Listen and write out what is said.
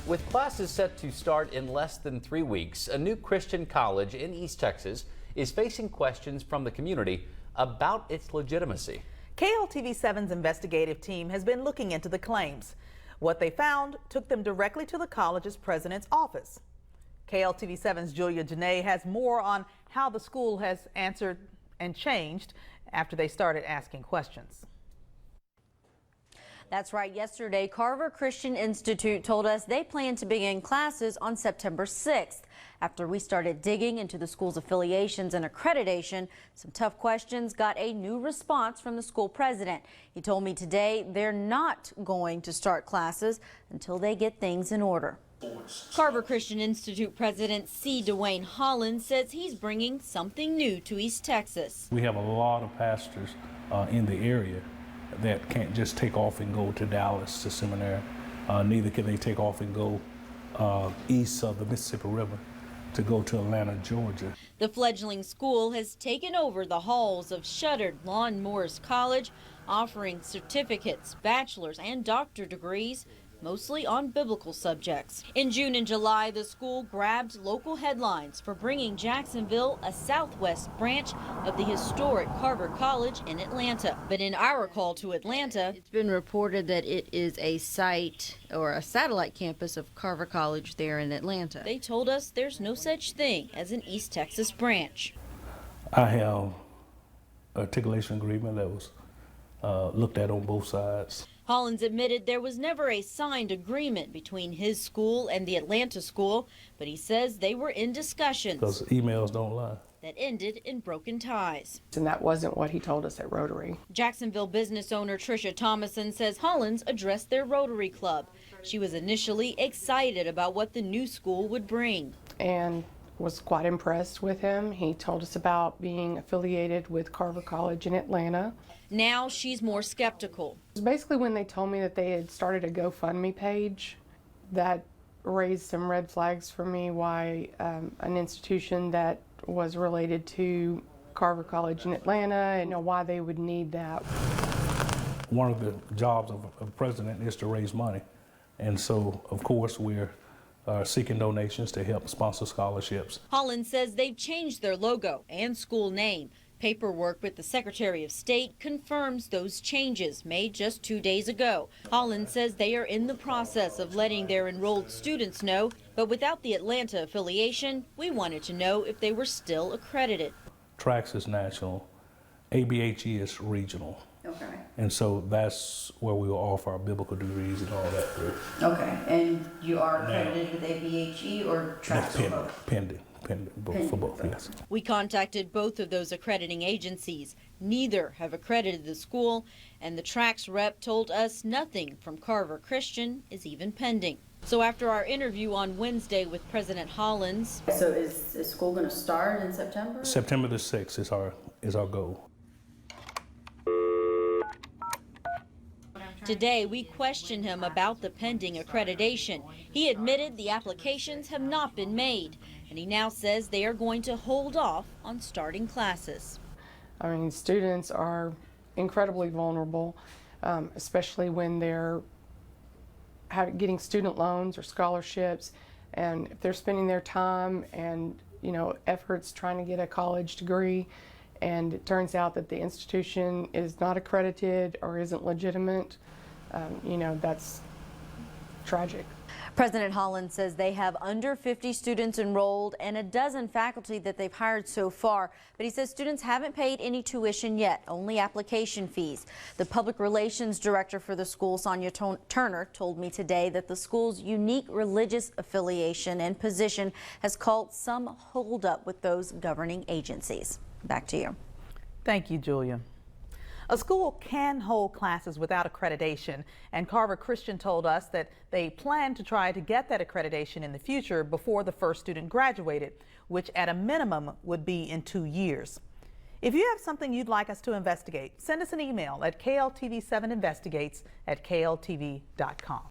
With classes set to start in less than 3 weeks, a new Christian college in East Texas is facing questions from the community about its legitimacy. KLTV7's investigative team has been looking into the claims. What they found took them directly to the college's president's office. KLTV7's Julia Janae has more on how the school has answered and changed after they started asking questions. That's right. Yesterday, Carver Christian Institute told us they plan to begin classes on September 6th. After we started digging into the school's affiliations and accreditation, some tough questions got a new response from the school president. He told me today they're not going to start classes until they get things in order. Carver Christian Institute President C. Dwayne Hollins says he's bringing something new to East Texas. We have a lot of pastors in the area that can't just take off and go to Dallas to seminary. Neither can they take off and go east of the Mississippi River to go to Atlanta, Georgia. The fledgling school has taken over the halls of shuttered Lon Morris College, offering certificates, bachelor's and doctorate degrees, mostly on biblical subjects. In June and July, the school grabbed local headlines for bringing Jacksonville a southwest branch of the historic Carver College in Atlanta. But in our call to Atlanta, it's been reported that it is a site or a satellite campus of Carver College there in Atlanta. They told us there's no such thing as an East Texas branch. I have an articulation agreement that was looked at on both sides. Hollins admitted there was never a signed agreement between his school and the Atlanta school, but he says they were in discussions. Because emails don't lie. That ended in broken ties. And that wasn't what he told us at Rotary. Jacksonville business owner Tricia Thomason says Hollins addressed their Rotary Club. She was initially excited about what the new school would bring. And was quite impressed with him. He told us about being affiliated with Carver College in Atlanta. Now she's more skeptical. It was basically when they told me that they had started a GoFundMe page that raised some red flags for me why an institution that was related to Carver College in Atlanta and why they would need that. One of the jobs of a president is to raise money. And so, of course, we're seeking donations to help sponsor scholarships. Hollins says they've changed their logo and school name. Paperwork with the Secretary of State confirms those changes made just 2 days ago. Hollins says they are in the process of letting their enrolled students know, but without the Atlanta affiliation, we wanted to know if they were still accredited. TRAX is national, ABHE is regional. Okay. And so that's where we will offer our biblical degrees and all that through. Okay. And you are accredited with ABHE or TRAX or both? Pending for both, yes. We contacted both of those accrediting agencies. Neither have accredited the school, and the TRAX rep told us nothing from Carver Christian is even pending. So after our interview on Wednesday with President Hollins. So is school going to start in September? September the 6th is our goal. Today, we questioned him about the pending accreditation. He admitted the applications have not been made, and he now says they are going to hold off on starting classes. I mean, students are incredibly vulnerable, especially when they're getting student loans or scholarships, and if they're spending their time and efforts trying to get a college degree, and it turns out that the institution is not accredited or isn't legitimate, that's tragic. President Hollins says they have under 50 students enrolled and a dozen faculty that they've hired so far, but he says students haven't paid any tuition yet, only application fees. The public relations director for the school, Sonia Turner, told me today that the school's unique religious affiliation and position has caused some holdup with those governing agencies. Back to you. Thank you, Julia. A school can hold classes without accreditation, and Carver Christian told us that they plan to try to get that accreditation in the future before the first student graduated, which at a minimum would be in 2 years. If you have something you'd like us to investigate, send us an email at kltv7investigates@kltv.com.